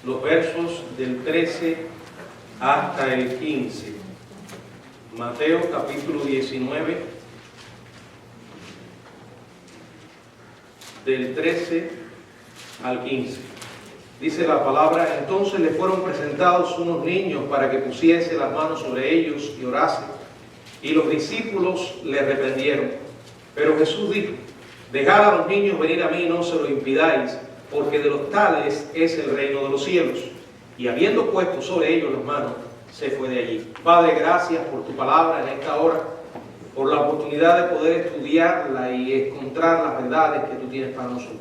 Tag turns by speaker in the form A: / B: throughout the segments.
A: los versos del 13 hasta el 15. Mateo capítulo 19, del 13 al 15. Dice la palabra: entonces le fueron presentados unos niños para que pusiese las manos sobre ellos y orase. Y los discípulos le reprendieron. Pero Jesús dijo: dejad a los niños venir a mí, no se lo impidáis, porque de los tales es el reino de los cielos. Y habiendo puesto sobre ellos las manos, se fue de allí. Padre, gracias por tu palabra en esta hora, por la oportunidad de poder estudiarla y encontrar las verdades que tú tienes para nosotros.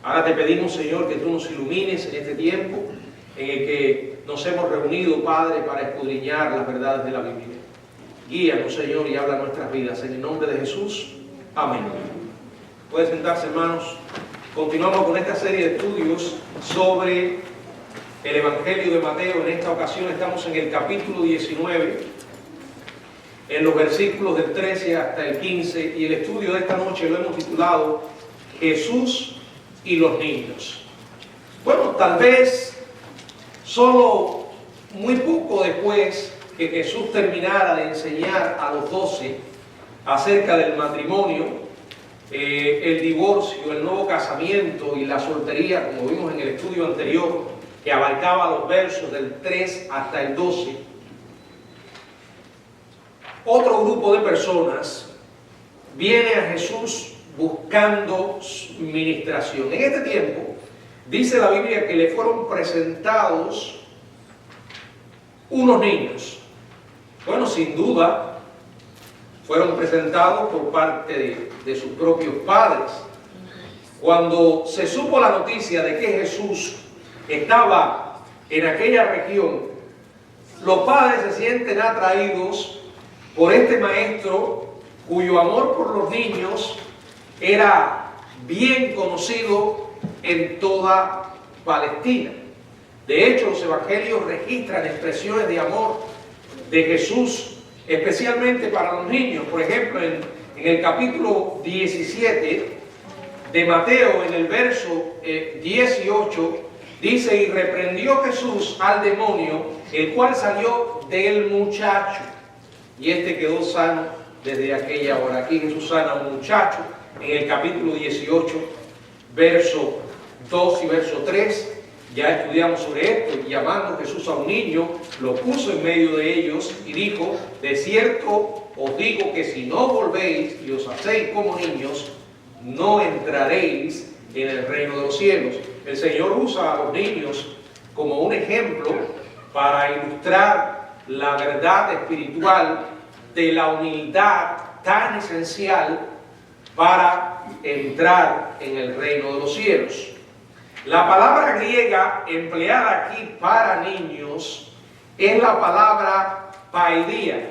A: Ahora te pedimos, Señor, que tú nos ilumines en este tiempo en el que nos hemos reunido, Padre, para escudriñar las verdades de la Biblia. Guíanos, Señor, y habla nuestras vidas. En el nombre de Jesús. Amén. Pueden sentarse, hermanos. Continuamos con esta serie de estudios sobre el Evangelio de Mateo. En esta ocasión estamos en el capítulo 19, en los versículos del 13 hasta el 15, y el estudio de esta noche lo hemos titulado Jesús y los niños. Bueno, tal vez solo muy poco después que Jesús terminara de enseñar a los 12 acerca del matrimonio, el divorcio, el nuevo casamiento y la soltería, como vimos en el estudio anterior, que abarcaba los versos del 3 hasta el 12, otro grupo de personas viene a Jesús buscando ministración. En este tiempo, dice la Biblia que le fueron presentados unos niños. Bueno, sin duda, fueron presentados por parte de sus propios padres. Cuando se supo la noticia de que Jesús estaba en aquella región, los padres se sienten atraídos por este maestro cuyo amor por los niños era bien conocido en toda Palestina. De hecho, los evangelios registran expresiones de amor de Jesús, especialmente para los niños. Por ejemplo, en el capítulo 17 de Mateo, en el verso 18, dice: y reprendió Jesús al demonio, el cual salió del muchacho, y este quedó sano desde aquella hora. Aquí Jesús sana a un muchacho. En el capítulo 18, verso 2 y verso 3, ya estudiamos sobre esto. Y llamando Jesús a un niño, lo puso en medio de ellos y dijo: de cierto os digo que si no volvéis y os hacéis como niños, no entraréis en el reino de los cielos. El Señor usa a los niños como un ejemplo para ilustrar la verdad espiritual de la humildad tan esencial para entrar en el reino de los cielos. La palabra griega empleada aquí para niños es la palabra paidia.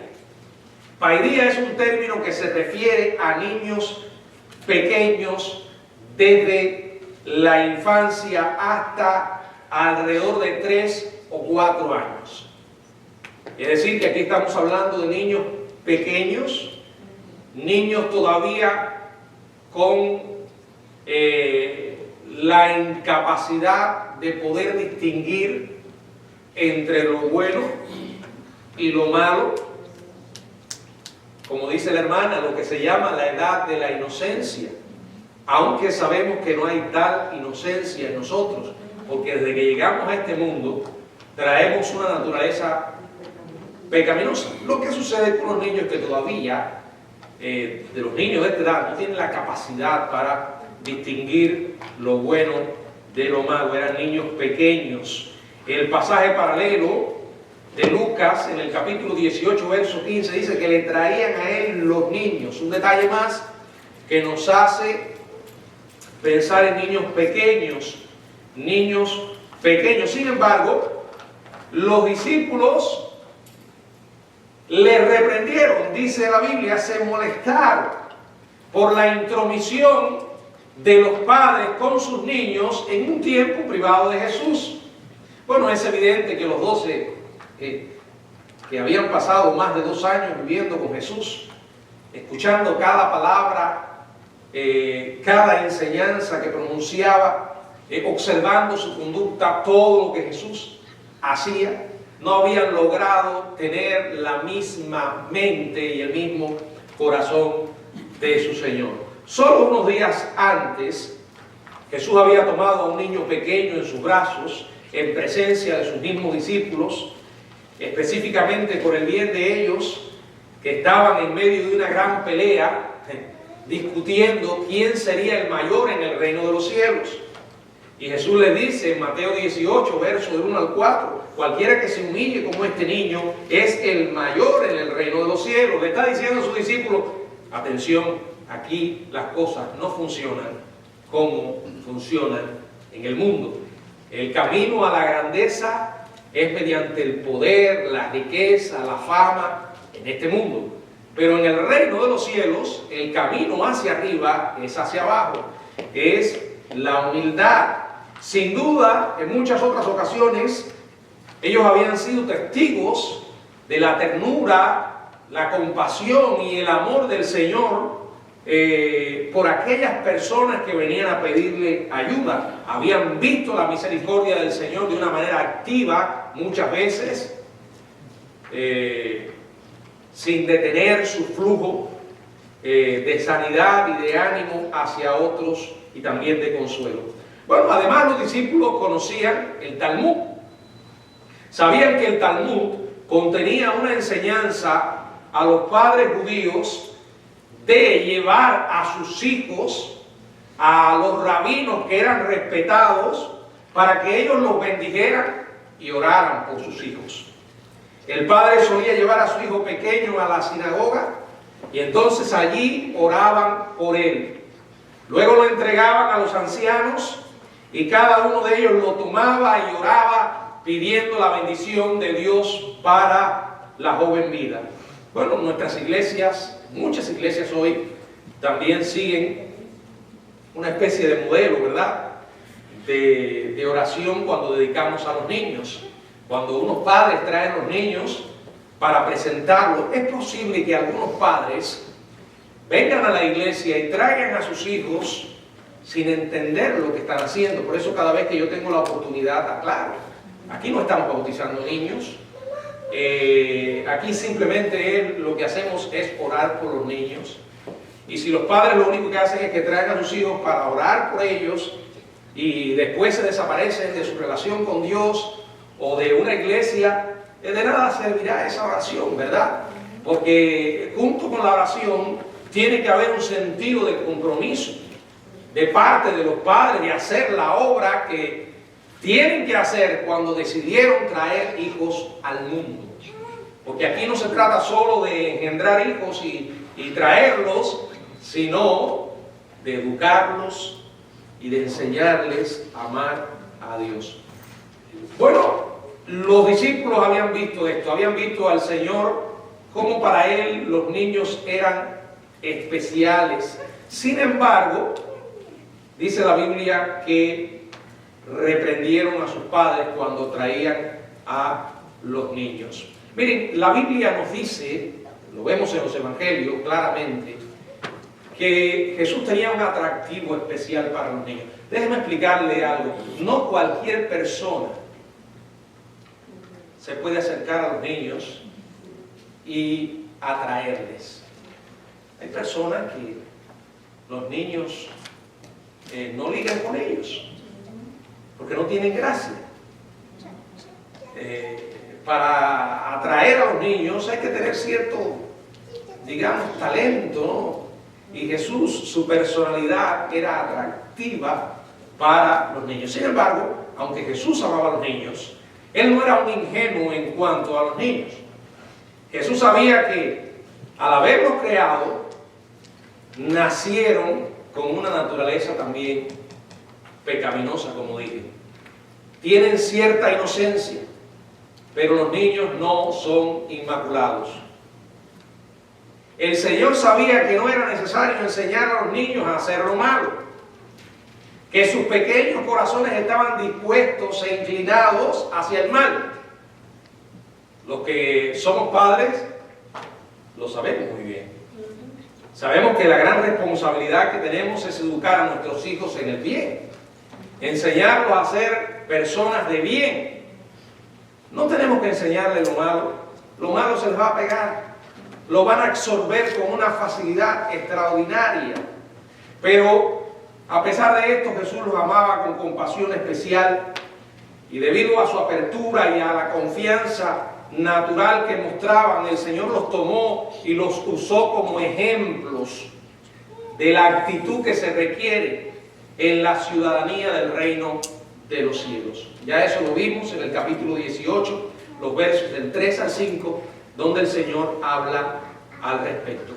A: Paidia es un término que se refiere a niños pequeños desde la infancia hasta alrededor de 3 o 4 años. Es decir, que aquí estamos hablando de niños pequeños, niños todavía con la incapacidad de poder distinguir entre lo bueno y lo malo, como dice la hermana, lo que se llama la edad de la inocencia, aunque sabemos que no hay tal inocencia en nosotros, porque desde que llegamos a este mundo traemos una naturaleza pecaminosa. Lo que sucede con los niños es que todavía de los niños de esta edad no tienen la capacidad para distinguir lo bueno de lo malo. Eran niños pequeños. El pasaje paralelo de Lucas en el capítulo 18 verso 15 dice que le traían a él los niños. Un detalle más que nos hace pensar en niños pequeños. Niños pequeños. Sin embargo, los discípulos le reprendieron, dice la Biblia, se molestaron por la intromisión de los padres con sus niños en un tiempo privado de Jesús. Bueno, es evidente que los 12 que habían pasado más de 2 años viviendo con Jesús, escuchando cada palabra, cada enseñanza que pronunciaba, observando su conducta, todo lo que Jesús hacía. No habían logrado tener la misma mente y el mismo corazón de su Señor. Solo unos días antes, Jesús había tomado a un niño pequeño en sus brazos, en presencia de sus mismos discípulos, específicamente por el bien de ellos, que estaban en medio de una gran pelea, discutiendo quién sería el mayor en el reino de los cielos. Y Jesús les dice en Mateo 18, versos del 1 al 4, cualquiera que se humille como este niño es el mayor en el reino de los cielos. Le está diciendo a sus discípulos, atención, aquí las cosas no funcionan como funcionan en el mundo. El camino a la grandeza es mediante el poder, la riqueza, la fama en este mundo. Pero en el reino de los cielos, el camino hacia arriba es hacia abajo, es la humildad. Sin duda, en muchas otras ocasiones, ellos habían sido testigos de la ternura, la compasión y el amor del Señor por aquellas personas que venían a pedirle ayuda. Habían visto la misericordia del Señor de una manera activa muchas veces, sin detener su flujo de sanidad y de ánimo hacia otros y también de consuelo. Bueno, además los discípulos conocían el Talmud. Sabían que el Talmud contenía una enseñanza a los padres judíos de llevar a sus hijos a los rabinos que eran respetados para que ellos los bendijeran y oraran por sus hijos. El padre solía llevar a su hijo pequeño a la sinagoga y entonces allí oraban por él. Luego lo entregaban a los ancianos y cada uno de ellos lo tomaba y oraba pidiendo la bendición de Dios para la joven vida. Bueno, nuestras iglesias, muchas iglesias hoy también siguen una especie de modelo, ¿verdad? De oración cuando dedicamos a los niños. Cuando unos padres traen a los niños para presentarlos, es posible que algunos padres vengan a la iglesia y traigan a sus hijos sin entender lo que están haciendo. Por eso cada vez que yo tengo la oportunidad, aclaro, aquí no estamos bautizando niños, aquí simplemente lo que hacemos es orar por los niños. Y si los padres lo único que hacen es que traigan a sus hijos para orar por ellos y después se desaparecen de su relación con Dios o de una iglesia, de nada servirá esa oración, ¿verdad? Porque junto con la oración tiene que haber un sentido de compromiso de parte de los padres de hacer la obra que tienen que hacer cuando decidieron traer hijos al mundo. Porque aquí no se trata solo de engendrar hijos y traerlos, sino de educarlos y de enseñarles a amar a Dios. Bueno, los discípulos habían visto esto, habían visto al Señor como para Él los niños eran especiales. Sin embargo, dice la Biblia que reprendieron a sus padres cuando traían a los niños. Miren, la Biblia nos dice, lo vemos en los evangelios claramente, que Jesús tenía un atractivo especial para los niños. Déjeme explicarle algo. No cualquier persona se puede acercar a los niños y atraerles. Hay personas que los niños no ligan con ellos porque no tienen gracia. Para atraer a los niños hay que tener cierto, digamos, talento, ¿no? Y Jesús, su personalidad era atractiva para los niños. Sin embargo, aunque Jesús amaba a los niños, Él no era un ingenuo en cuanto a los niños. Jesús sabía que al haberlos creado, nacieron con una naturaleza también pecaminosa, como dije. Tienen cierta inocencia, pero los niños no son inmaculados. El Señor sabía que no era necesario enseñar a los niños a hacer lo malo, que sus pequeños corazones estaban dispuestos e inclinados hacia el mal. Los que somos padres lo sabemos muy bien. Sabemos que la gran responsabilidad que tenemos es educar a nuestros hijos en el bien. enseñarlos a ser personas de bien. No tenemos que enseñarles lo malo. Lo malo se les va a pegar. Lo van a absorber con una facilidad extraordinaria. Pero a pesar de esto, Jesús los amaba con compasión especial, y debido a su apertura y a la confianza natural que mostraban, el Señor los tomó y los usó como ejemplos de la actitud que se requiere en la ciudadanía del reino de los cielos. Ya eso lo vimos en el capítulo 18, los versos del 3 al 5, donde el Señor habla al respecto.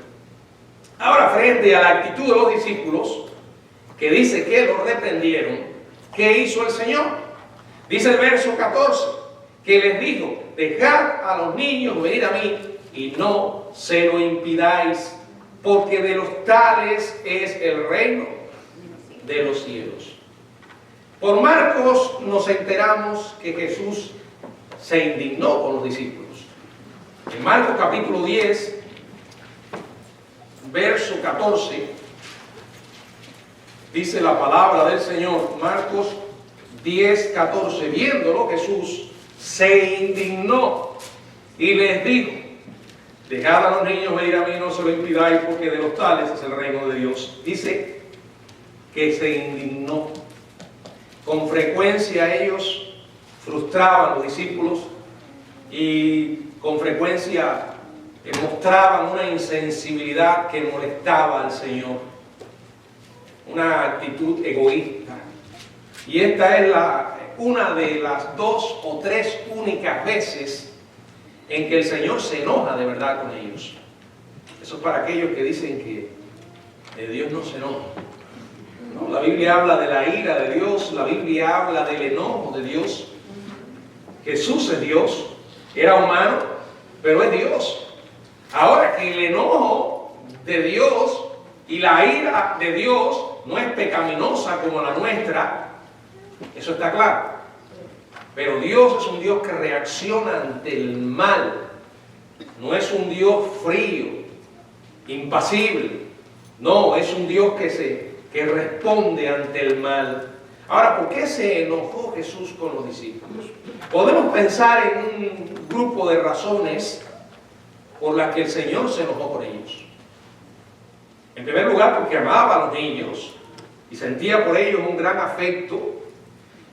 A: Ahora, frente a la actitud de los discípulos, que dice que los reprendieron, ¿qué hizo el Señor? Dice el verso 14, que les dijo: dejad a los niños venir a mí y no se lo impidáis, porque de los tales es el reino de los cielos. Por Marcos nos enteramos que Jesús se indignó con los discípulos. En Marcos capítulo 10, verso 14, dice la palabra del Señor, Marcos 10, 14, viéndolo Jesús se indignó y les dijo: dejad a los niños venir a mí, no se lo impidáis, porque de los tales es el reino de Dios. Dice que se indignó. Con frecuencia ellos frustraban a los discípulos y con frecuencia mostraban una insensibilidad que molestaba al Señor, una actitud egoísta. Y esta es una de las 2 o 3 únicas veces en que el Señor se enoja de verdad con ellos. Eso es para aquellos que dicen que Dios no se enoja. No, la Biblia habla de la ira de Dios, la Biblia habla del enojo de Dios. Jesús es Dios, era humano, pero es Dios. Ahora, que el enojo de Dios y la ira de Dios no es pecaminosa como la nuestra, eso está claro. Pero Dios es un Dios que reacciona ante el mal. No es un Dios frío, impasible. No, es un Dios que responde ante el mal. Ahora, ¿por qué se enojó Jesús con los discípulos? Podemos pensar en un grupo de razones por las que el Señor se enojó con ellos. En primer lugar, porque amaba a los niños y sentía por ellos un gran afecto,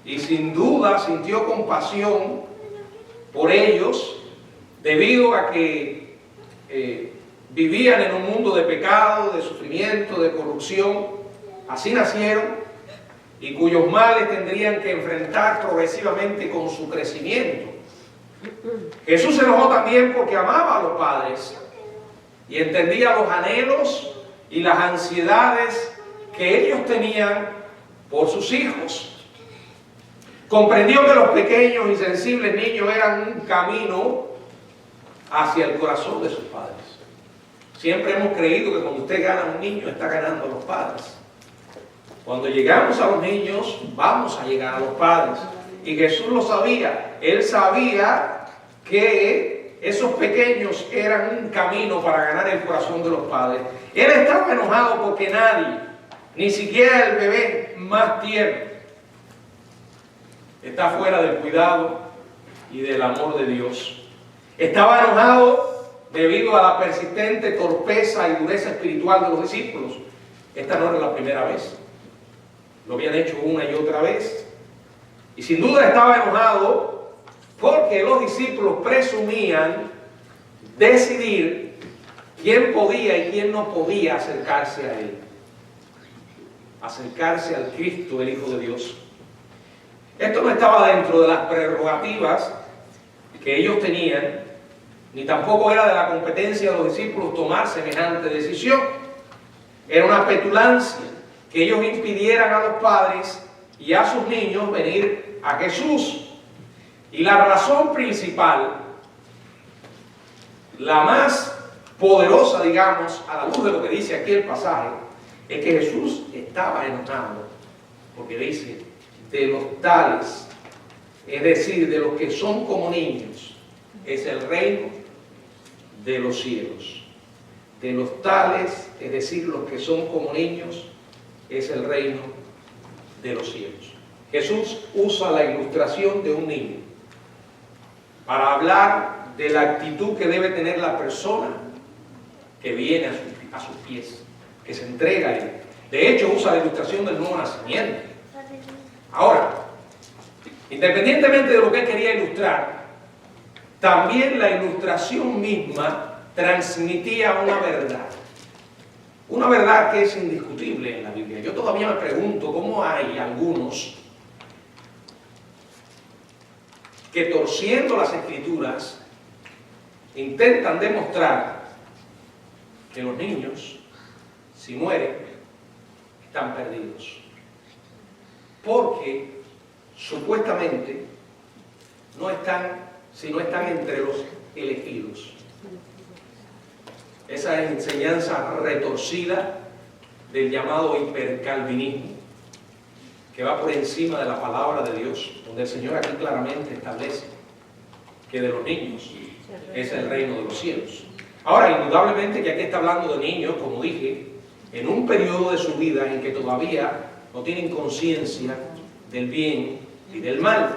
A: y sin duda sintió compasión por ellos debido a que vivían en un mundo de pecado, de sufrimiento, de corrupción. Así nacieron, y cuyos males tendrían que enfrentar progresivamente con su crecimiento. Jesús se enojó también porque amaba a los padres y entendía los anhelos y las ansiedades que ellos tenían por sus hijos. Comprendió que los pequeños y sensibles niños eran un camino hacia el corazón de sus padres. Siempre hemos creído que cuando usted gana a un niño, está ganando a los padres. Cuando llegamos a los niños, vamos a llegar a los padres. Y Jesús lo sabía. Él sabía que esos pequeños eran un camino para ganar el corazón de los padres. Él estaba enojado porque nadie, ni siquiera el bebé más tierno, está fuera del cuidado y del amor de Dios. Estaba enojado debido a la persistente torpeza y dureza espiritual de los discípulos. Esta no era la primera vez. Lo habían hecho una y otra vez. Y sin duda estaba enojado porque los discípulos presumían decidir quién podía y quién no podía acercarse a Él. Acercarse al Cristo, el Hijo de Dios. Esto no estaba dentro de las prerrogativas que ellos tenían, ni tampoco era de la competencia de los discípulos tomar semejante decisión. Era una petulancia que ellos impidieran a los padres y a sus niños venir a Jesús. Y la razón principal, la más poderosa, digamos, a la luz de lo que dice aquí el pasaje, es que Jesús estaba enojado, porque dice, de los tales, es decir, de los que son como niños, es el reino de los cielos. De los tales, es decir, los que son como niños, es el reino de los cielos. Jesús usa la ilustración de un niño para hablar de la actitud que debe tener la persona que viene a sus pies, que se entrega a Él. De hecho, usa la ilustración del nuevo nacimiento. Ahora, independientemente de lo que él quería ilustrar, también la ilustración misma transmitía una verdad que es indiscutible en la Biblia. Yo todavía me pregunto cómo hay algunos que, torciendo las Escrituras, intentan demostrar que los niños, si mueren, están perdidos. Porque supuestamente no están, si no están entre los elegidos. Esa enseñanza retorcida del llamado hipercalvinismo, que va por encima de la palabra de Dios, donde el Señor aquí claramente establece que de los niños es el reino de los cielos. Ahora, indudablemente que aquí está hablando de niños, como dije, en un periodo de su vida en que todavía no tienen conciencia del bien y del mal,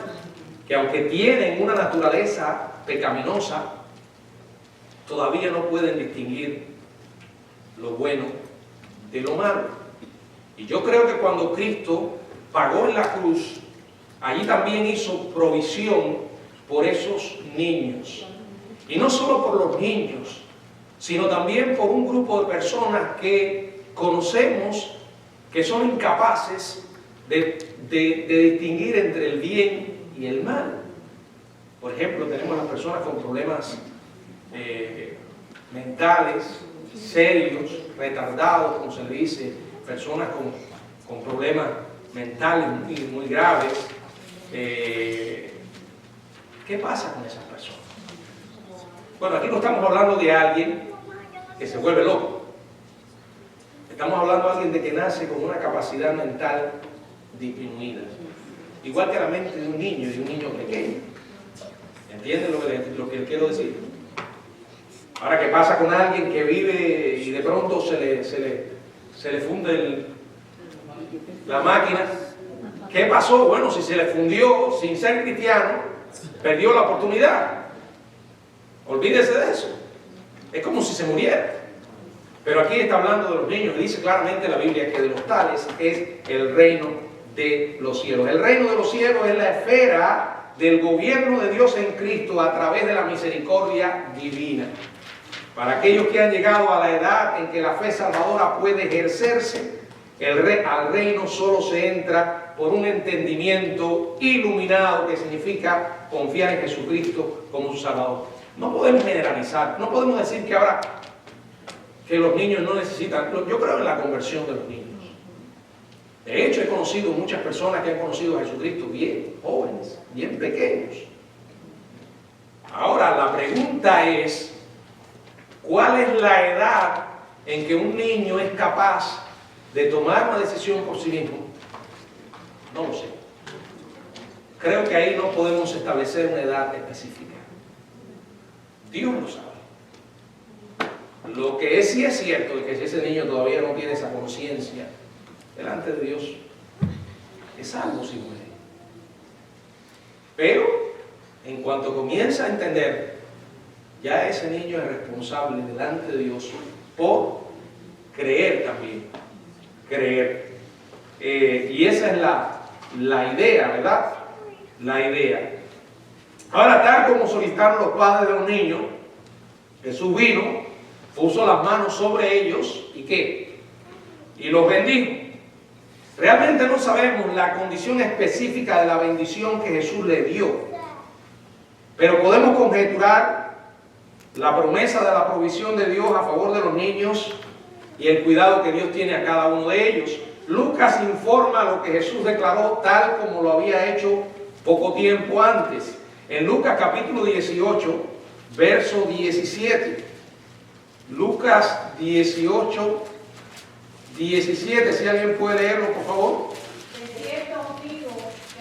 A: que aunque tienen una naturaleza pecaminosa, todavía no pueden distinguir lo bueno de lo malo. Y yo creo que cuando Cristo pagó en la cruz, allí también hizo provisión por esos niños. Y no solo por los niños, sino también por un grupo de personas que conocemos que son incapaces de distinguir entre el bien y el mal. Por ejemplo, tenemos a las personas con problemas mentales, serios, retardados, como se le dice, personas con problemas mentales muy graves. ¿Qué pasa con esas personas? Bueno, aquí no estamos hablando de alguien que se vuelve loco. Estamos hablando de alguien de que nace con una capacidad mental disminuida. Igual que la mente de un niño y de un niño pequeño. ¿Entienden lo que quiero decir? Ahora, ¿qué pasa con alguien que vive y de pronto se le funde la máquina? ¿Qué pasó? Bueno, si se le fundió sin ser cristiano, perdió la oportunidad. Olvídese de eso. Es como si se muriera. Pero aquí está hablando de los niños y dice claramente la Biblia que de los tales es el reino de los cielos. El reino de los cielos es la esfera del gobierno de Dios en Cristo a través de la misericordia divina. Para aquellos que han llegado a la edad en que la fe salvadora puede ejercerse, al reino solo se entra por un entendimiento iluminado, que significa confiar en Jesucristo como su Salvador. No podemos generalizar, no podemos decir que ahora que los niños no necesitan. Yo creo en la conversión de los niños. De hecho, he conocido muchas personas que han conocido a Jesucristo bien jóvenes, bien pequeños. Ahora, la pregunta es, ¿cuál es la edad en que un niño es capaz de tomar una decisión por sí mismo? No lo sé. Creo que ahí no podemos establecer una edad específica. Dios lo sabe. Lo que sí es cierto es que si ese niño todavía no tiene esa conciencia delante de Dios, es salvo si muere. Pero en cuanto comienza a entender, ya ese niño es responsable delante de Dios por creer también. Creer. Y esa es la idea, ¿verdad? La idea. Ahora, tal como solicitaron los padres de un niño, Jesús vino, puso las manos sobre ellos, ¿y qué? Y los bendijo. Realmente no sabemos la condición específica de la bendición que Jesús le dio, pero podemos conjeturar la promesa de la provisión de Dios a favor de los niños y el cuidado que Dios tiene a cada uno de ellos. Lucas informa lo que Jesús declaró tal como lo había hecho poco tiempo antes. En Lucas capítulo 18, verso 17. Lucas 18, 17, si alguien puede leerlo, por favor.
B: De cierto os digo,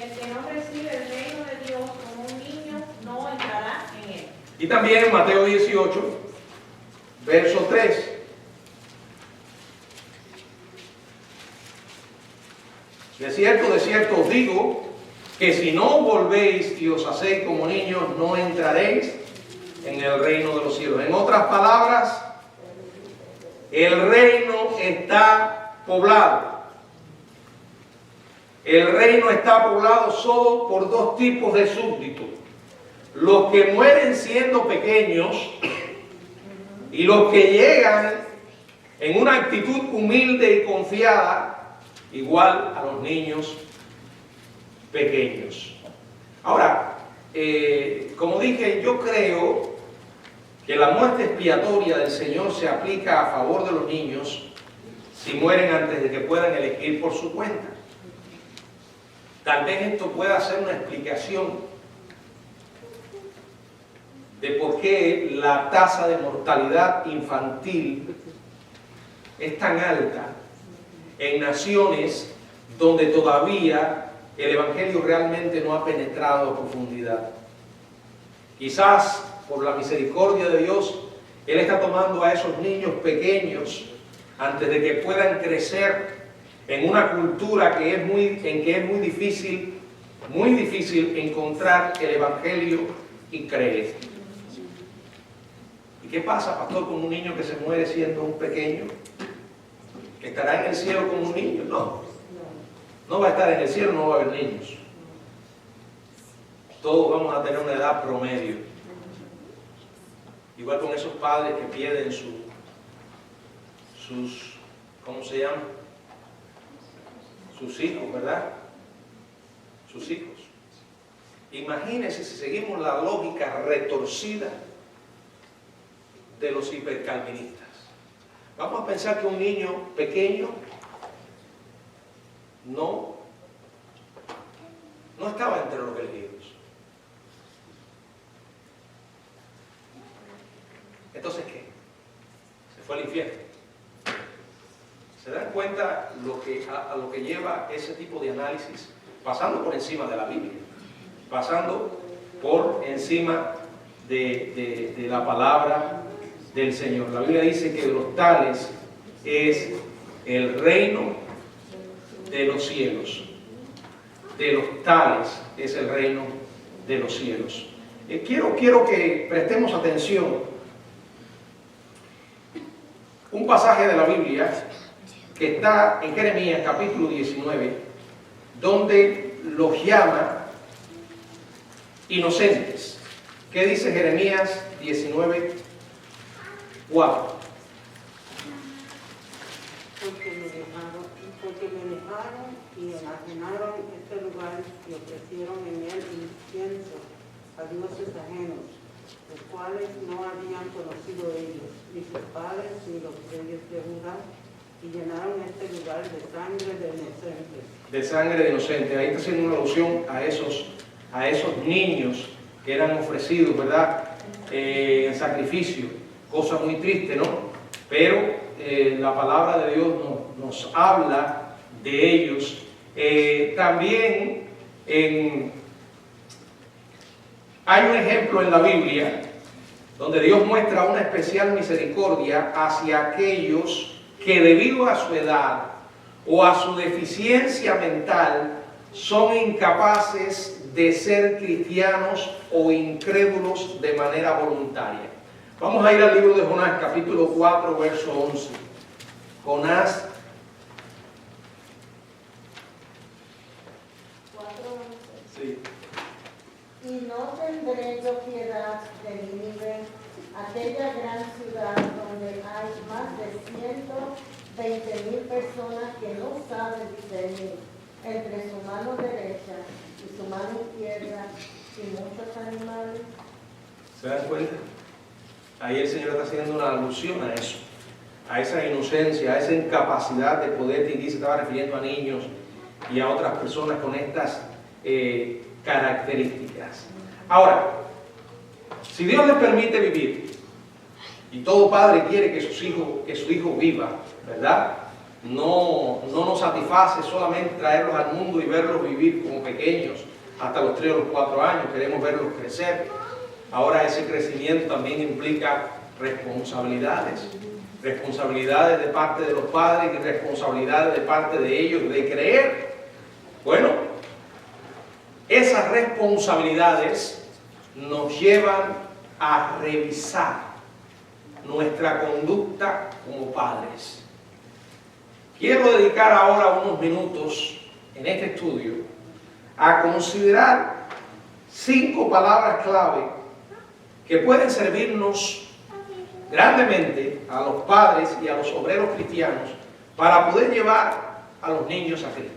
B: el que no recibe el reino de Dios como un niño, no entrará en él.
A: Y también en Mateo 18, verso 3. De cierto os digo, que si no volvéis y os hacéis como niños, no entraréis en el reino de los cielos. En otras palabras, el reino está poblado. El reino está poblado solo por dos tipos de súbditos: los que mueren siendo pequeños y los que llegan en una actitud humilde y confiada, igual a los niños pequeños. Ahora, como dije, yo creo que la muerte expiatoria del Señor se aplica a favor de los niños si mueren antes de que puedan elegir por su cuenta. Tal vez esto pueda ser una explicación de por qué la tasa de mortalidad infantil es tan alta en naciones donde todavía el Evangelio realmente no ha penetrado a profundidad. Quizás por la misericordia de Dios, Él está tomando a esos niños pequeños antes de que puedan crecer en una cultura en que es muy difícil encontrar el Evangelio y creer. ¿Y qué pasa, pastor, con un niño que se muere siendo un pequeño? ¿Que estará en el cielo como un niño? No va a estar en el cielo, no va a haber niños. Todos vamos a tener una edad promedio. Igual con esos padres que pierden sus, ¿cómo se llama? Sus hijos, ¿verdad? Sus hijos. Imagínense si seguimos la lógica retorcida de los hipercalvinistas. Vamos a pensar que un niño pequeño no estaba entre los elegidos. Entonces, ¿qué? Se fue al infierno. ¿Se dan cuenta a lo que lleva ese tipo de análisis? Pasando por encima de la Biblia, pasando por encima de la palabra del Señor. La Biblia dice que de los tales es el reino de los cielos. De los tales es el reino de los cielos. Quiero que prestemos atención. Un pasaje de la Biblia que está en Jeremías capítulo 19, donde los llama inocentes. ¿Qué dice Jeremías 19, 4?
C: Porque me dejaron y enajenaron este lugar y ofrecieron en él incienso a dioses ajenos, los cuales no habían conocido ellos, ni sus padres, ni los reyes de Judá, y llenaron este lugar de sangre de inocentes.
A: De sangre de inocentes. Ahí está haciendo una alusión a esos niños que eran ofrecidos, ¿verdad? En sacrificio. Cosa muy triste, ¿no? Pero la palabra de Dios nos habla de ellos. También hay un ejemplo en la Biblia donde Dios muestra una especial misericordia hacia aquellos que debido a su edad o a su deficiencia mental son incapaces de ser cristianos o incrédulos de manera voluntaria. Vamos a ir al libro de Jonás, capítulo 4, verso 11. Jonás
B: 4:11.
A: sí.
D: Y no tendré yo piedad de Nínive, aquella gran ciudad donde hay más de 120,000 personas que no saben discernir entre su mano derecha y su mano izquierda y muchos animales.
A: ¿Se dan cuenta? Ahí el Señor está haciendo una alusión a eso, a esa inocencia, a esa incapacidad de poder distinguir. Se estaba refiriendo a niños y a otras personas con estas características. Ahora, si Dios les permite vivir, y todo padre quiere que su hijo viva, ¿verdad? No nos satisface solamente traerlos al mundo y verlos vivir como pequeños hasta los 3 o los 4 años, queremos verlos crecer. Ahora ese crecimiento también implica responsabilidades de parte de los padres y responsabilidades de parte de ellos de creer. Bueno, esas responsabilidades nos llevan a revisar nuestra conducta como padres. Quiero dedicar ahora unos minutos en este estudio a considerar 5 palabras clave que pueden servirnos grandemente a los padres y a los obreros cristianos para poder llevar a los niños a Cristo.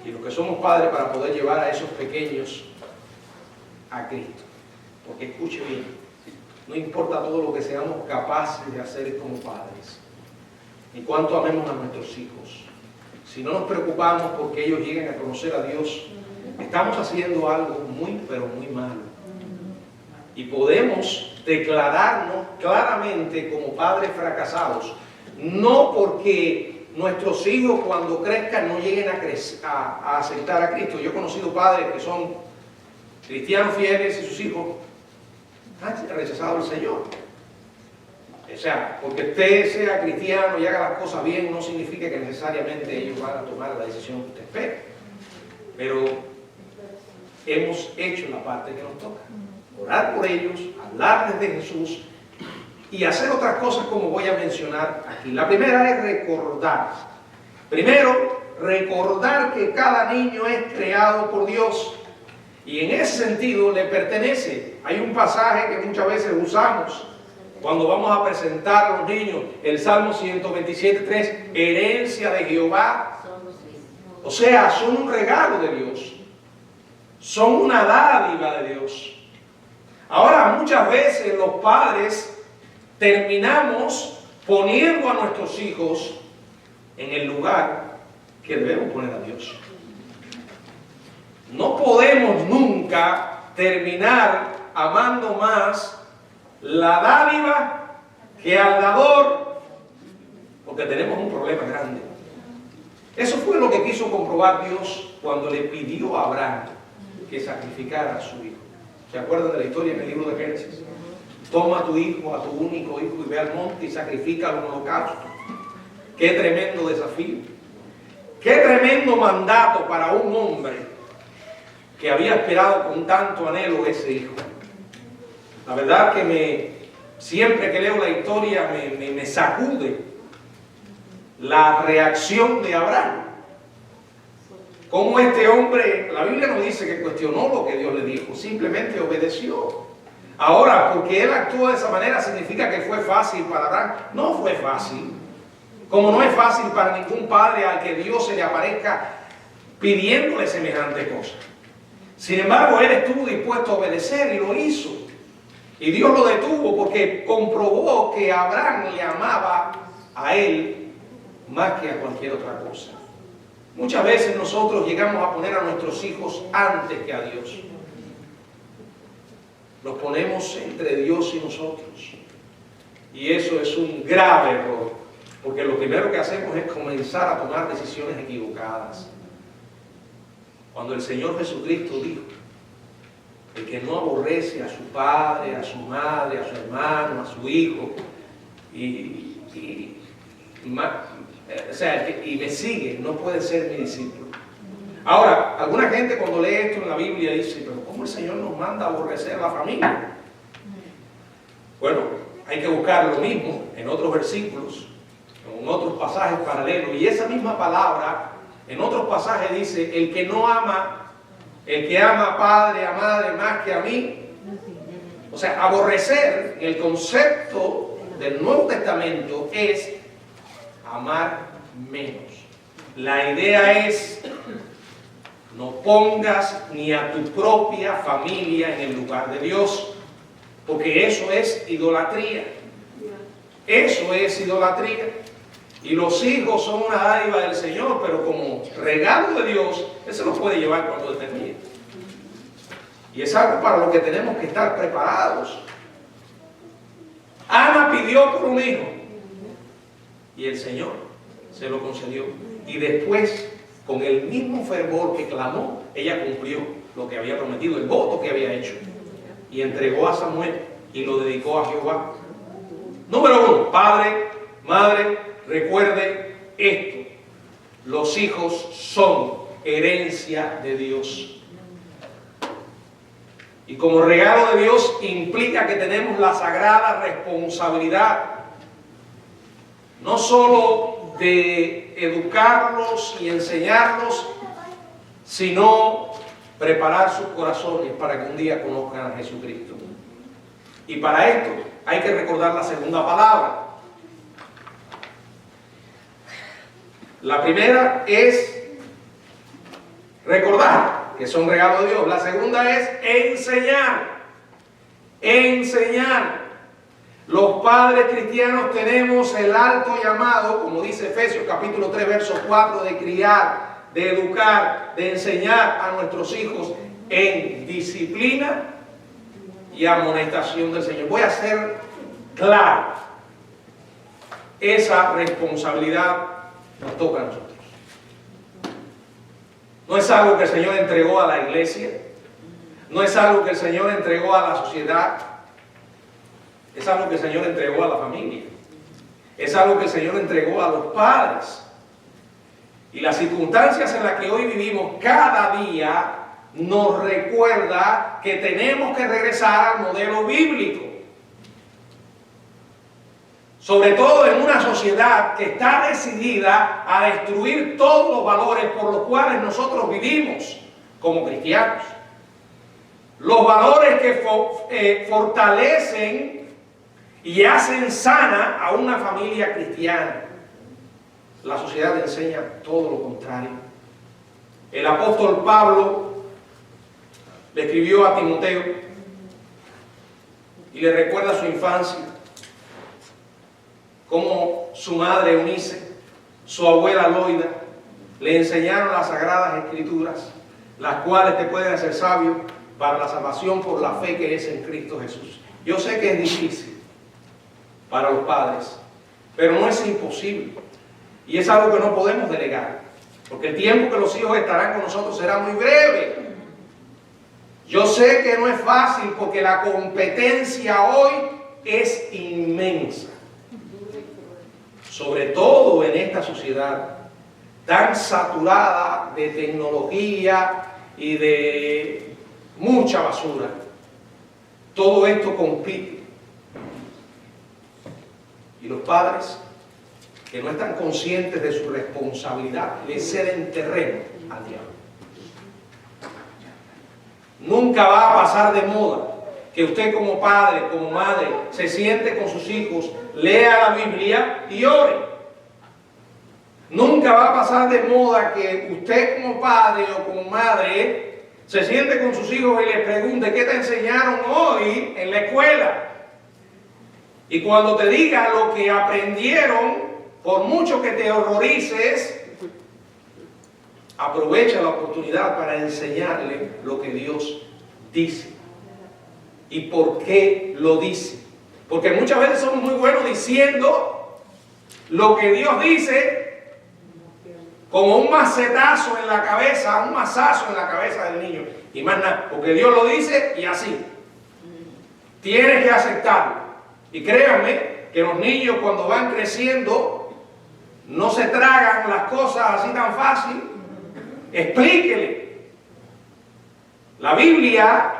A: Y los que somos padres para poder llevar a esos pequeños a Cristo. Porque escuche bien, no importa todo lo que seamos capaces de hacer como padres, ni cuánto amemos a nuestros hijos, si no nos preocupamos porque ellos lleguen a conocer a Dios, estamos haciendo algo muy, pero muy malo. Y podemos declararnos claramente como padres fracasados, no porque nuestros hijos cuando crezcan no lleguen a aceptar a Cristo. Yo he conocido padres que son cristianos fieles y sus hijos han rechazado al Señor. O sea, porque usted sea cristiano y haga las cosas bien no significa que necesariamente ellos van a tomar la decisión que usted espera. Pero hemos hecho la parte que nos toca. Orar por ellos, hablarles de Jesús y hacer otras cosas como voy a mencionar aquí. La primera es recordar. Primero, recordar que cada niño es creado por Dios y en ese sentido le pertenece. Hay un pasaje que muchas veces usamos cuando vamos a presentar a los niños, el Salmo 127:3, herencia de Jehová. O sea, son un regalo de Dios, son una dádiva de Dios. Ahora, muchas veces los padres terminamos poniendo a nuestros hijos en el lugar que debemos poner a Dios. No podemos nunca terminar amando más la dádiva que al dador, porque tenemos un problema grande. Eso fue lo que quiso comprobar Dios cuando le pidió a Abraham que sacrificara a su hijo. ¿Se acuerdan de la historia en el libro de Génesis? Toma a tu hijo, a tu único hijo, y ve al monte y sacrifica un holocausto. Qué tremendo desafío. Qué tremendo mandato para un hombre que había esperado con tanto anhelo ese hijo. La verdad que siempre que leo la historia me sacude la reacción de Abraham. Como este hombre, la Biblia no dice que cuestionó lo que Dios le dijo, simplemente obedeció. Ahora, porque él actuó de esa manera, ¿significa que fue fácil para Abraham? No fue fácil. Como no es fácil para ningún padre al que Dios se le aparezca pidiéndole semejante cosa. Sin embargo, él estuvo dispuesto a obedecer y lo hizo. Y Dios lo detuvo porque comprobó que Abraham le amaba a él más que a cualquier otra cosa. Muchas veces nosotros llegamos a poner a nuestros hijos antes que a Dios. Los ponemos entre Dios y nosotros. Y eso es un grave error, porque lo primero que hacemos es comenzar a tomar decisiones equivocadas. Cuando el Señor Jesucristo dijo, el que no aborrece a su padre, a su madre, a su hermano, a su hijo, y me sigue, no puede ser mi discípulo. Ahora, alguna gente cuando lee esto en la Biblia dice, pero ¿cómo el Señor nos manda a aborrecer a la familia? Bueno, hay que buscar lo mismo en otros versículos, en otros pasajes paralelos, y esa misma palabra en otros pasajes dice, el que no ama, el que ama a padre, a madre más que a mí. O sea, aborrecer, en el concepto del Nuevo Testamento, es amar menos. La idea es, no pongas ni a tu propia familia en el lugar de Dios, porque eso es idolatría. Eso es idolatría. Y los hijos son una dádiva del Señor, pero como regalo de Dios, Él se los puede llevar cuando determine. Y es algo para lo que tenemos que estar preparados. Ana pidió por un hijo y el Señor se lo concedió. Y después, con el mismo fervor que clamó, ella cumplió lo que había prometido, el voto que había hecho. Y entregó a Samuel y lo dedicó a Jehová. Número 1, padre, madre, recuerde esto: los hijos son herencia de Dios. Y como regalo de Dios implica que tenemos la sagrada responsabilidad, no solo de educarlos y enseñarlos, sino preparar sus corazones para que un día conozcan a Jesucristo. Y para esto hay que recordar la segunda palabra. La primera es recordar que son regalos de Dios. La segunda es enseñar. Enseñar. Los padres cristianos tenemos el alto llamado, como dice Efesios capítulo 3, verso 4, de criar, de educar, de enseñar a nuestros hijos en disciplina y amonestación del Señor. Voy a ser claro. Esa responsabilidad nos toca a nosotros. No es algo que el Señor entregó a la iglesia, no es algo que el Señor entregó a la sociedad, es algo que el Señor entregó a la familia, es algo que el Señor entregó a los padres. Y las circunstancias en las que hoy vivimos cada día nos recuerda que tenemos que regresar al modelo bíblico. Sobre todo en una sociedad que está decidida a destruir todos los valores por los cuales nosotros vivimos como cristianos. Los valores que fortalecen y hacen sana a una familia cristiana. La sociedad enseña todo lo contrario. El apóstol Pablo le escribió a Timoteo y le recuerda su infancia, cómo su madre Eunice, su abuela Loida, le enseñaron las sagradas escrituras, las cuales te pueden hacer sabio para la salvación por la fe que es en Cristo Jesús. Yo sé que es difícil para los padres, pero no es imposible. Y es algo que no podemos delegar, porque el tiempo que los hijos estarán con nosotros será muy breve. Yo sé que no es fácil porque la competencia hoy es inmensa. Sobre todo en esta sociedad tan saturada de tecnología y de mucha basura. Todo esto compite. Y los padres que no están conscientes de su responsabilidad le ceden terreno al diablo. Nunca va a pasar de moda que usted como padre, como madre, se siente con sus hijos, lea la Biblia y ore. Nunca va a pasar de moda que usted como padre o como madre se siente con sus hijos y les pregunte ¿qué te enseñaron hoy en la escuela? Y cuando te diga lo que aprendieron, por mucho que te horrorices, aprovecha la oportunidad para enseñarle lo que Dios dice. ¿Y por qué lo dice? Porque muchas veces somos muy buenos diciendo lo que Dios dice como un macetazo en la cabeza, un mazazo en la cabeza del niño. Y más nada, porque Dios lo dice y así. Tienes que aceptarlo. Y créanme que los niños cuando van creciendo no se tragan las cosas así tan fácil. Explíquele. La Biblia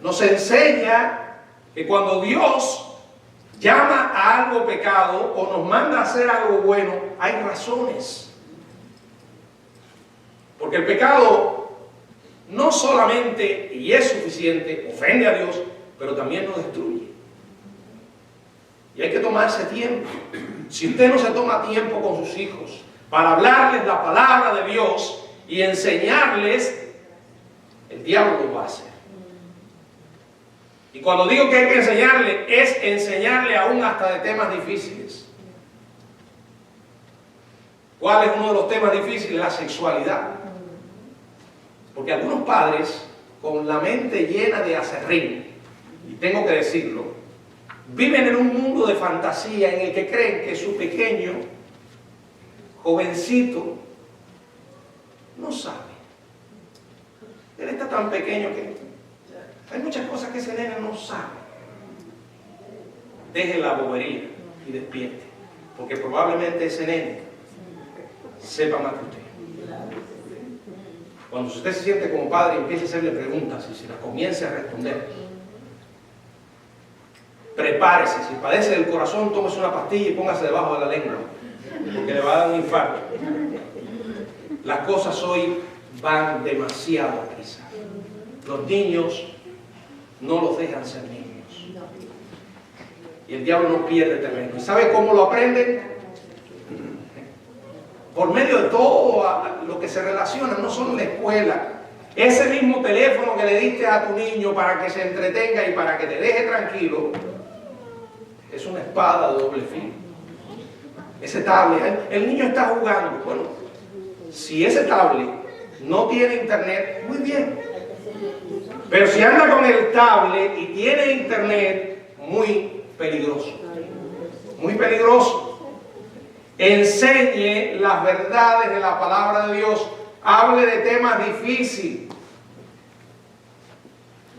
A: nos enseña que cuando Dios llama a algo pecado o nos manda a hacer algo bueno, hay razones. Porque el pecado no solamente, y es suficiente, ofende a Dios, pero también nos destruye. Y hay que tomarse tiempo. Si usted no se toma tiempo con sus hijos para hablarles la palabra de Dios y enseñarles, el diablo lo va a hacer. Y cuando digo que hay que enseñarle, es enseñarle aún hasta de temas difíciles. ¿Cuál es uno de los temas difíciles? La sexualidad. Porque algunos padres, con la mente llena de aserrín, y tengo que decirlo, viven en un mundo de fantasía en el que creen que su pequeño, jovencito, no sabe. Él está tan pequeño que hay muchas cosas que ese nene no sabe. Deje la bobería y despierte, porque probablemente ese nene sepa más que usted. Cuando usted se siente como padre, empiece a hacerle preguntas y si las comience a responder. Prepárese, si padece del corazón, tómese una pastilla y póngase debajo de la lengua, porque le va a dar un infarto. Las cosas hoy van demasiado a prisa. Los niños no los dejan ser niños. Y el diablo no pierde terreno. ¿Y sabe cómo lo aprenden? Por medio de todo lo que se relaciona, no solo en la escuela. Ese mismo teléfono que le diste a tu niño para que se entretenga y para que te deje tranquilo, es una espada de doble filo. Ese tablet, el niño está jugando. Bueno, si ese tablet no tiene internet, muy bien. Pero si anda con el tablet y tiene internet, muy peligroso. Muy peligroso. Enseñe las verdades de la palabra de Dios. Hable de temas difíciles.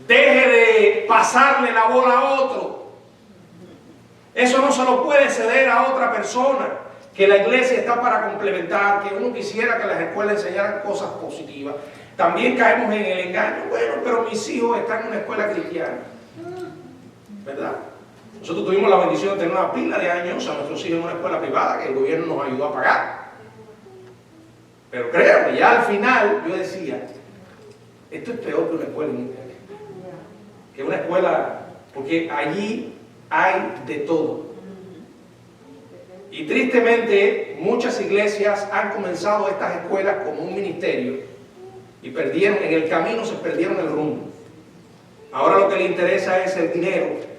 A: Deje de pasarle la bola a otro. Eso no se lo puede ceder a otra persona. Que la iglesia está para complementar, que uno quisiera que las escuelas enseñaran cosas positivas. También caemos en el engaño. Bueno, pero mis hijos están en una escuela cristiana. ¿Verdad? Nosotros tuvimos la bendición de tener una pila de años a nuestros hijos en una escuela privada que el gobierno nos ayudó a pagar. Pero créanme, ya al final yo decía, esto es peor que una escuela que una escuela, porque allí hay de todo. Y tristemente muchas iglesias han comenzado estas escuelas como un ministerio y perdieron, en el camino se perdieron el rumbo. Ahora lo que le interesa es el dinero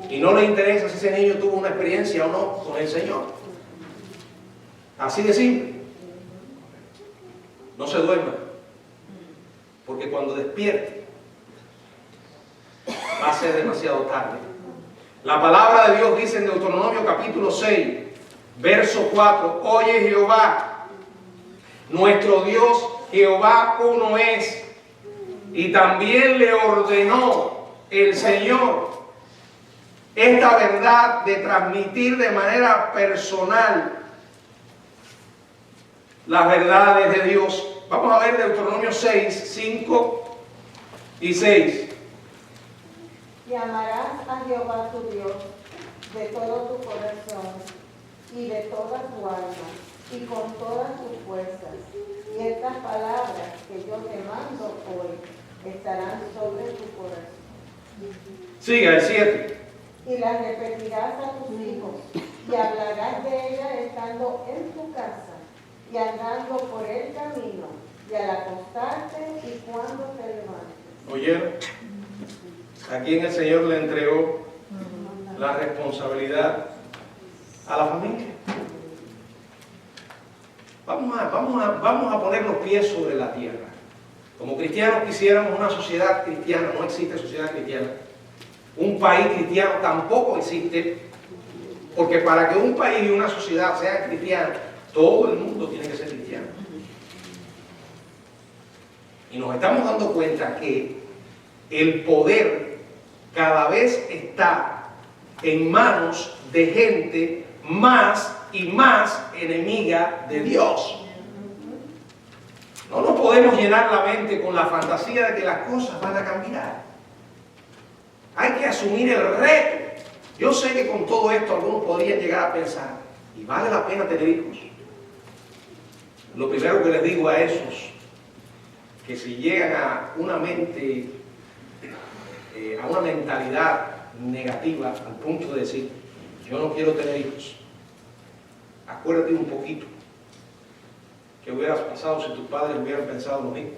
A: y no le interesa si ese niño tuvo una experiencia o no con el Señor. Así de simple. No se duerma, porque cuando despierte va a ser demasiado tarde. La palabra de Dios dice en Deuteronomio capítulo 6, verso 4, oye Jehová, nuestro Dios Jehová uno es, y también le ordenó el Señor esta verdad de transmitir de manera personal las verdades de Dios. Vamos a ver Deuteronomio 6, 5 y 6.
D: Y amarás a Jehová tu Dios de todo tu corazón y de toda tu alma y con todas tus fuerzas. Y estas palabras que yo te mando hoy estarán sobre tu corazón.
A: Siga el 7.
D: Y las repetirás a tus hijos y hablarás de ellas estando en tu casa y andando por el camino y al acostarte y cuando te levantes.
A: ¿Oyeron? ¿A quién el Señor le entregó la responsabilidad? A la familia. Vamos a poner los pies sobre la tierra. Como cristianos quisiéramos una sociedad cristiana. No existe sociedad cristiana. Un país cristiano tampoco existe, porque para que un país y una sociedad sean cristianas, todo el mundo tiene que ser cristiano. Y nos estamos dando cuenta que el poder cada vez está en manos de gente más y más enemiga de Dios. No nos podemos llenar la mente con la fantasía de que las cosas van a cambiar. Hay que asumir el reto. Yo sé que con todo esto algunos podrían llegar a pensar, ¿y vale la pena tener hijos? Lo primero que les digo a esos que si llegan a una mente, a una mentalidad negativa al punto de decir, yo no quiero tener hijos, acuérdate un poquito que hubieras pasado si tus padres hubieran pensado lo mismo.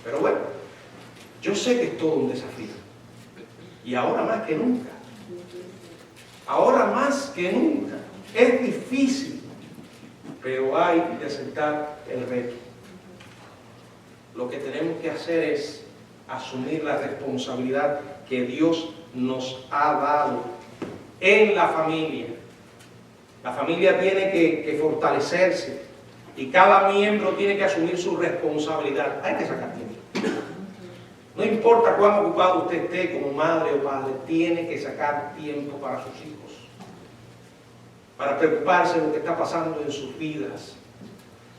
A: Pero bueno, yo sé que es todo un desafío. Y ahora más que nunca. Ahora más que nunca. Es difícil, pero hay que aceptar el reto. Lo que tenemos que hacer es asumir la responsabilidad que Dios nos ha dado en la familia. La familia tiene que fortalecerse y cada miembro tiene que asumir su responsabilidad. Hay que sacar tiempo. No importa cuán ocupado usted esté como madre o padre, tiene que sacar tiempo para sus hijos, para preocuparse de lo que está pasando en sus vidas.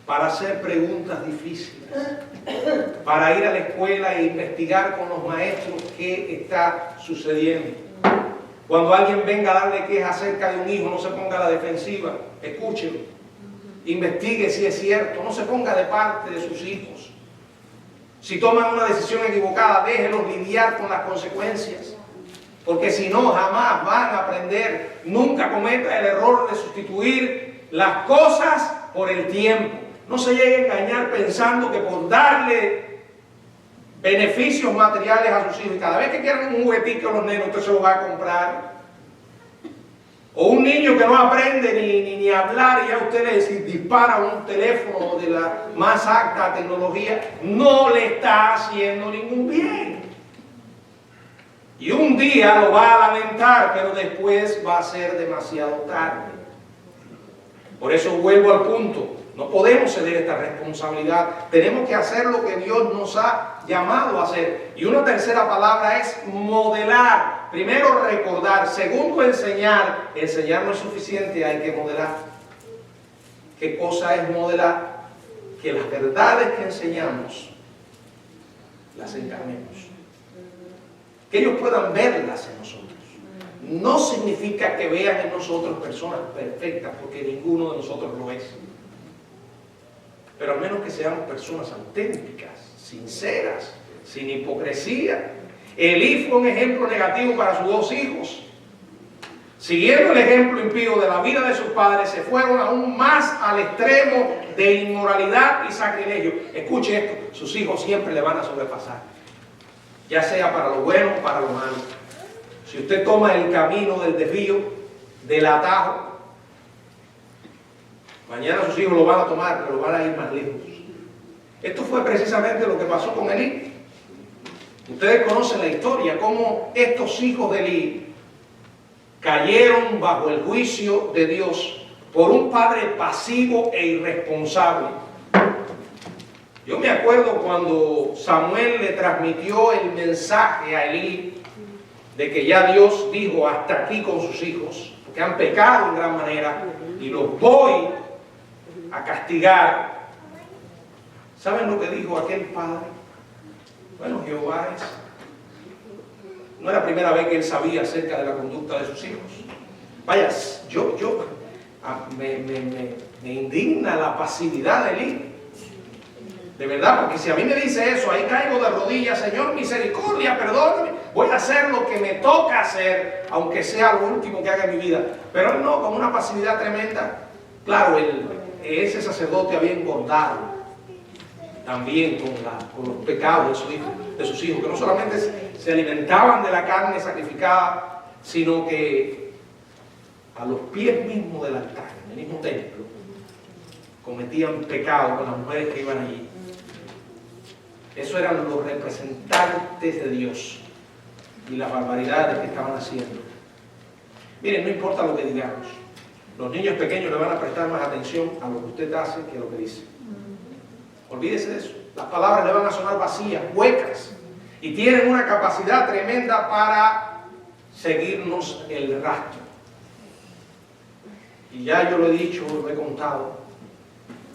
A: para hacer preguntas difíciles, para ir a la escuela e investigar con los maestros qué está sucediendo. Cuando alguien venga a darle queja acerca de un hijo, no se ponga a la defensiva, escúchelo, investigue si es cierto, no se ponga de parte de sus hijos. Si toman una decisión equivocada, déjenlos lidiar con las consecuencias, porque si no, jamás van a aprender. Nunca cometa el error de sustituir las cosas por el tiempo. No se llegue a engañar pensando que por darle beneficios materiales a sus hijos, y cada vez que quieran un juguetito a los nenes, usted se lo va a comprar. O un niño que no aprende ni hablar, y ya usted le dispara un teléfono de la más alta tecnología, no le está haciendo ningún bien. Y un día lo va a lamentar, pero después va a ser demasiado tarde. Por eso vuelvo al punto. No podemos ceder esta responsabilidad. Tenemos que hacer lo que Dios nos ha llamado a hacer. Y una tercera palabra es modelar. Primero, recordar. Segundo, enseñar. Enseñar no es suficiente, hay que modelar. ¿Qué cosa es modelar? Que las verdades que enseñamos las encarnemos. Que ellos puedan verlas en nosotros. No significa que vean en nosotros personas perfectas, porque ninguno de nosotros lo es. Pero al menos que seamos personas auténticas, sinceras, sin hipocresía. Elí fue un ejemplo negativo para sus dos hijos. Siguiendo el ejemplo impío de la vida de sus padres, se fueron aún más al extremo de inmoralidad y sacrilegio. Escuche esto, sus hijos siempre le van a sobrepasar, ya sea para lo bueno o para lo malo. Si usted toma el camino del desvío, del atajo, mañana sus hijos lo van a tomar, pero van a ir más lejos. Esto fue precisamente lo que pasó con Elí. Ustedes conocen la historia, cómo estos hijos de Elí cayeron bajo el juicio de Dios por un padre pasivo e irresponsable. Yo me acuerdo cuando Samuel le transmitió el mensaje a Elí de que ya Dios dijo hasta aquí con sus hijos, porque han pecado en gran manera y los voy a castigar. ¿Saben lo que dijo aquel padre? Bueno, Jehová es. No era la primera vez que él sabía acerca de la conducta de sus hijos. Vaya, me indigna la pasividad de Elí. De verdad, porque si a mí me dice eso, ahí caigo de rodillas, Señor, misericordia, perdóname, voy a hacer lo que me toca hacer, aunque sea lo último que haga en mi vida. Pero él no, con una pasividad tremenda. Claro, ese sacerdote había engordado también con los pecados de sus hijos, que no solamente se alimentaban de la carne sacrificada, sino que a los pies mismos del altar, en el mismo templo, cometían pecado con las mujeres que iban allí. Esos eran los representantes de Dios y las barbaridades que estaban haciendo. Miren, no importa lo que digamos, los niños pequeños le van a prestar más atención a lo que usted hace que a lo que dice. Olvídese de eso. Las palabras le van a sonar vacías, huecas, y tienen una capacidad tremenda para seguirnos el rastro. Y ya yo lo he dicho, lo he contado,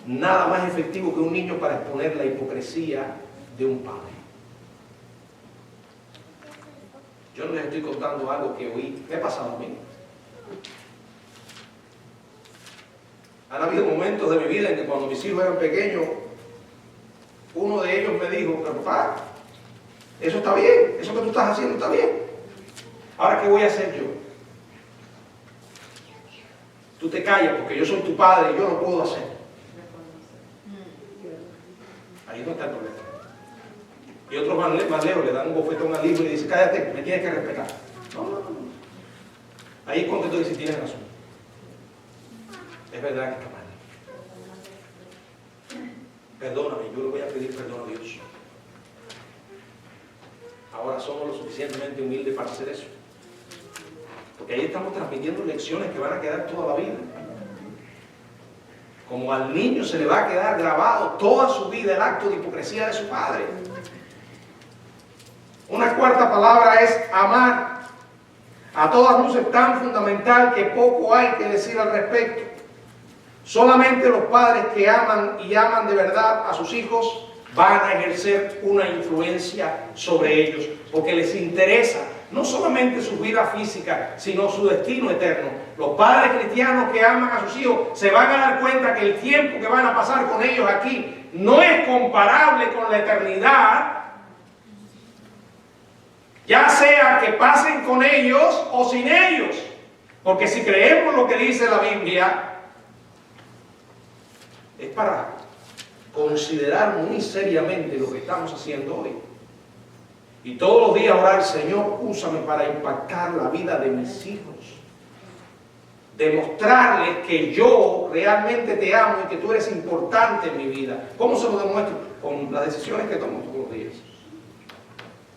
A: nada más efectivo que un niño para exponer la hipocresía de un padre. Yo no les estoy contando algo que oí, me ha pasado a mí. Han habido momentos de mi vida en que cuando mis hijos eran pequeños, uno de ellos me dijo, pero papá, eso está bien, eso que tú estás haciendo está bien. Ahora, ¿qué voy a hacer yo? Tú te callas porque yo soy tu padre y yo lo puedo hacer. Ahí no está el problema. Y otros más lejos le dan un bofetón al hijo y le dicen, cállate, me tienes que respetar. No. Ahí es cuando tú dices, tienes razón. Es verdad que está mal. Perdóname, yo le voy a pedir perdón a Dios. Ahora somos lo suficientemente humildes para hacer eso. Porque ahí estamos transmitiendo lecciones que van a quedar toda la vida. Como al niño se le va a quedar grabado toda su vida el acto de hipocresía de su padre. Una cuarta palabra es amar. A todas luces tan fundamental que poco hay que decir al respecto. Solamente los padres que aman y aman de verdad a sus hijos van a ejercer una influencia sobre ellos, porque les interesa no solamente su vida física, sino su destino eterno. Los padres cristianos que aman a sus hijos se van a dar cuenta que el tiempo que van a pasar con ellos aquí no es comparable con la eternidad, ya sea que pasen con ellos o sin ellos. Porque si creemos lo que dice la Biblia, es para considerar muy seriamente lo que estamos haciendo hoy. Y todos los días orar: Señor, úsame para impactar la vida de mis hijos. Demostrarles que yo realmente te amo y que tú eres importante en mi vida. ¿Cómo se lo demuestro? Con las decisiones que tomo todos los días.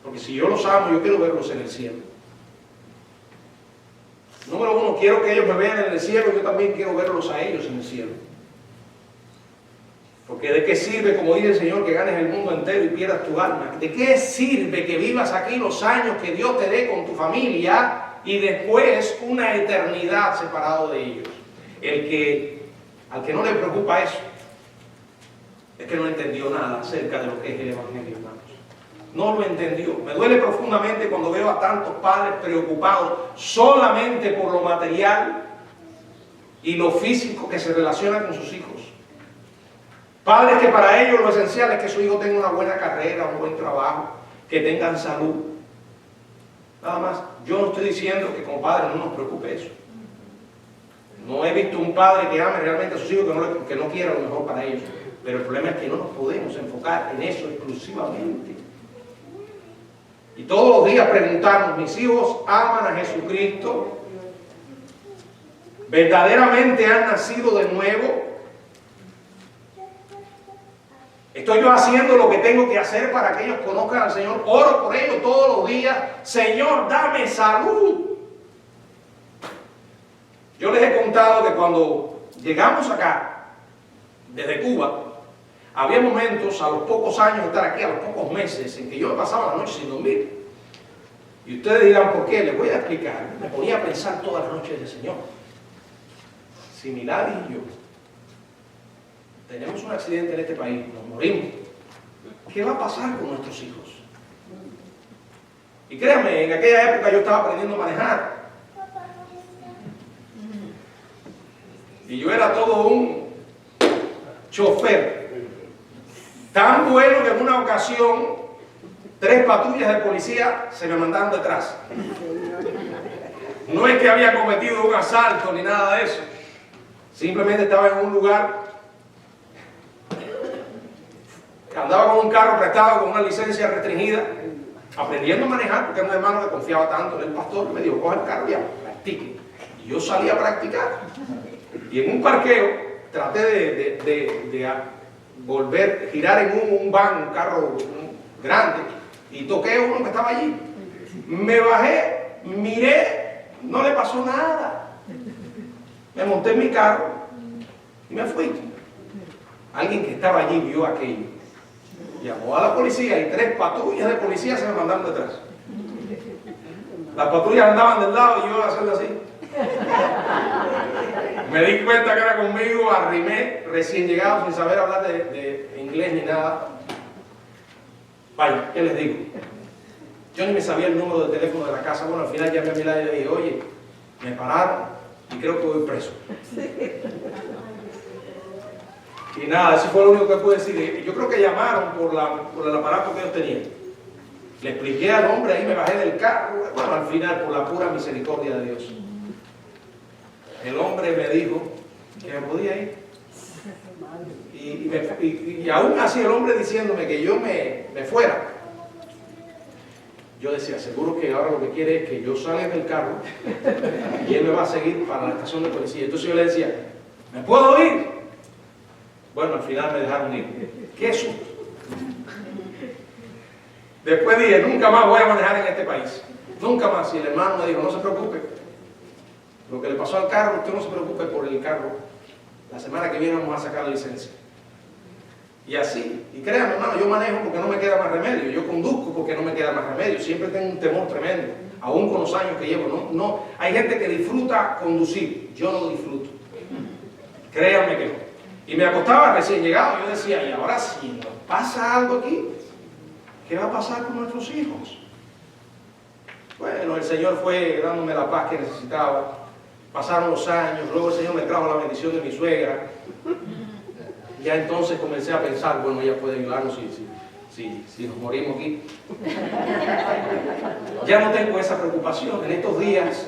A: Porque si yo los amo, yo quiero verlos en el cielo. Número uno, quiero que ellos me vean en el cielo, yo también quiero verlos a ellos en el cielo. Porque ¿de qué sirve, como dice el Señor, que ganes el mundo entero y pierdas tu alma? ¿De qué sirve que vivas aquí los años que Dios te dé con tu familia y después una eternidad separado de ellos? Al que no le preocupa eso, es que no entendió nada acerca de lo que es el Evangelio, hermanos. No lo entendió. Me duele profundamente cuando veo a tantos padres preocupados solamente por lo material y lo físico que se relaciona con sus hijos. Padres que para ellos lo esencial es que su hijo tenga una buena carrera, un buen trabajo, que tengan salud. Nada más. Yo no estoy diciendo que como padres no nos preocupe eso. No he visto un padre que ame realmente a sus hijos que no quiera lo mejor para ellos. Pero el problema es que no nos podemos enfocar en eso exclusivamente. Y todos los días preguntarnos: ¿mis hijos aman a Jesucristo? ¿Verdaderamente han nacido de nuevo? ¿Estoy yo haciendo lo que tengo que hacer para que ellos conozcan al Señor? Oro por ellos todos los días: Señor, dame salud. Yo les he contado que cuando llegamos acá, desde Cuba, había momentos, a los pocos años de estar aquí, a los pocos meses, en que yo me pasaba la noche sin dormir. Y ustedes dirán, ¿por qué? Les voy a explicar. Me ponía a pensar todas las noches del Señor. Si Milady y yo tenemos un accidente en este país, nos morimos, ¿qué va a pasar con nuestros hijos? Y créanme, en aquella época yo estaba aprendiendo a manejar. Y yo era todo un chofer. Tan bueno que en una ocasión 3 patrullas de policía se me mandaron detrás. No es que había cometido un asalto ni nada de eso. Simplemente estaba en un lugar, andaba con un carro prestado con una licencia restringida, aprendiendo a manejar, porque era un hermano que confiaba tanto en el pastor. Me dijo: coge el carro y practique. Y yo salí a practicar. Y en un parqueo traté de girar en un van, un carro grande, y toqué a uno que estaba allí. Me bajé, miré, no le pasó nada. Me monté en mi carro y me fui. Alguien que estaba allí vio aquello. Llamó a la policía y 3 patrullas de policía se me mandaron detrás. Las patrullas andaban del lado y yo iba a hacerlo así. Me di cuenta que era conmigo, arrimé, recién llegado, sin saber hablar de inglés ni nada. Vaya, ¿qué les digo? Yo ni me sabía el número de teléfono de la casa. Bueno, al final llamé a Milady y le dije: oye, me pararon y creo que voy preso. Y nada, eso fue lo único que pude decir. Yo creo que llamaron por el aparato que ellos tenían. Le expliqué al hombre, ahí me bajé del carro. Bueno, al final, por la pura misericordia de Dios, el hombre me dijo que me podía ir. Y aún así el hombre diciéndome que yo me fuera. Yo decía: seguro que ahora lo que quiere es que yo salga del carro y él me va a seguir para la estación de policía. Entonces yo le decía: ¿me puedo ir? Bueno, al final me dejaron ir. ¡Qué susto! Después dije: nunca más voy a manejar en este país. Nunca más. Y el hermano me dijo: no se preocupe. Lo que le pasó al carro, usted no se preocupe por el carro. La semana que viene vamos a sacar la licencia. Y así. Y créanme, hermano, yo manejo porque no me queda más remedio. Yo conduzco porque no me queda más remedio. Siempre tengo un temor tremendo. Aún con los años que llevo. No, hay gente que disfruta conducir. Yo no disfruto. Créanme que no. Y me acostaba recién llegado. Yo decía, y ahora si nos pasa algo aquí, ¿qué va a pasar con nuestros hijos? Bueno, el Señor fue dándome la paz que necesitaba. Pasaron los años, luego el Señor me trajo la bendición de mi suegra. Ya entonces comencé a pensar, bueno, ella puede ayudarnos si nos morimos aquí. Ya no tengo esa preocupación. En estos días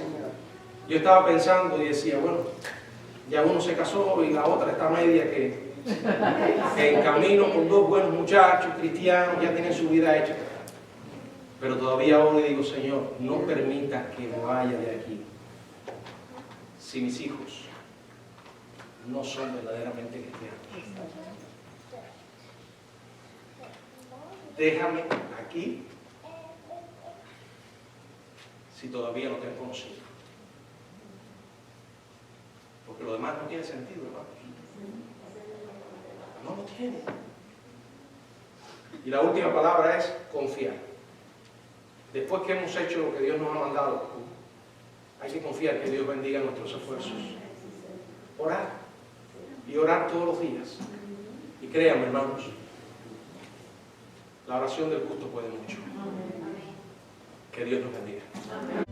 A: yo estaba pensando y decía, bueno, ya uno se casó y la otra está media que en camino con dos buenos muchachos cristianos, ya tienen su vida hecha. Pero todavía ahora le digo, Señor, no permita que me vaya de aquí si mis hijos no son verdaderamente cristianos. Déjame aquí si todavía no te han conocido. Porque lo demás no tiene sentido, hermano. No lo tiene. Y la última palabra es confiar. Después que hemos hecho lo que Dios nos ha mandado, hay que confiar que Dios bendiga nuestros esfuerzos. Orar. Y orar todos los días. Y créanme, hermanos, la oración del justo puede mucho. Que Dios nos bendiga.